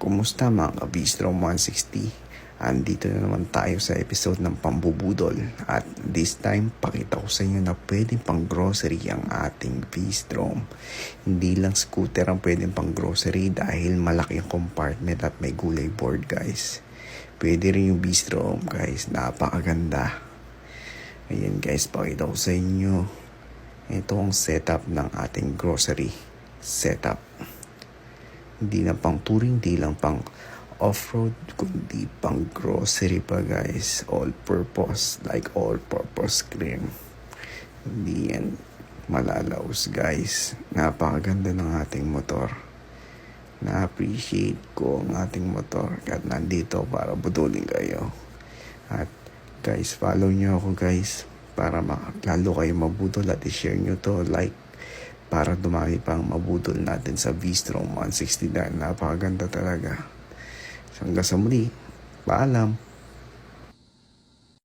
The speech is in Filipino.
Kumusta mga ka-Bistro 160? Andito na naman tayo sa episode ng pambubudol at this time pakita ko sa inyo na pwedeng pang grocery ang ating V-Strom. Hindi lang scooter ang pwedeng pang grocery dahil malaki ang compartment at may gulay board guys. Pwede rin yung V-Strom guys, napakaganda. Ayan guys, pakita ko sa inyo. Ito ang setup ng ating grocery setup. Hindi na pang touring, hindi lang pang off-road, kundi pang grocery pa guys. All-purpose, like all-purpose cream. Hindi yan malalaos guys. Napakaganda ng ating motor. Na-appreciate ko ang ating motor at nandito para budulin kayo. At guys, follow nyo ako guys para lalo kayo mabudol at i-share nyo to, like, para dumami pang mabudol natin sa V-Strom 160 dahil napakaganda talaga. Hanggang sa muli, paalam.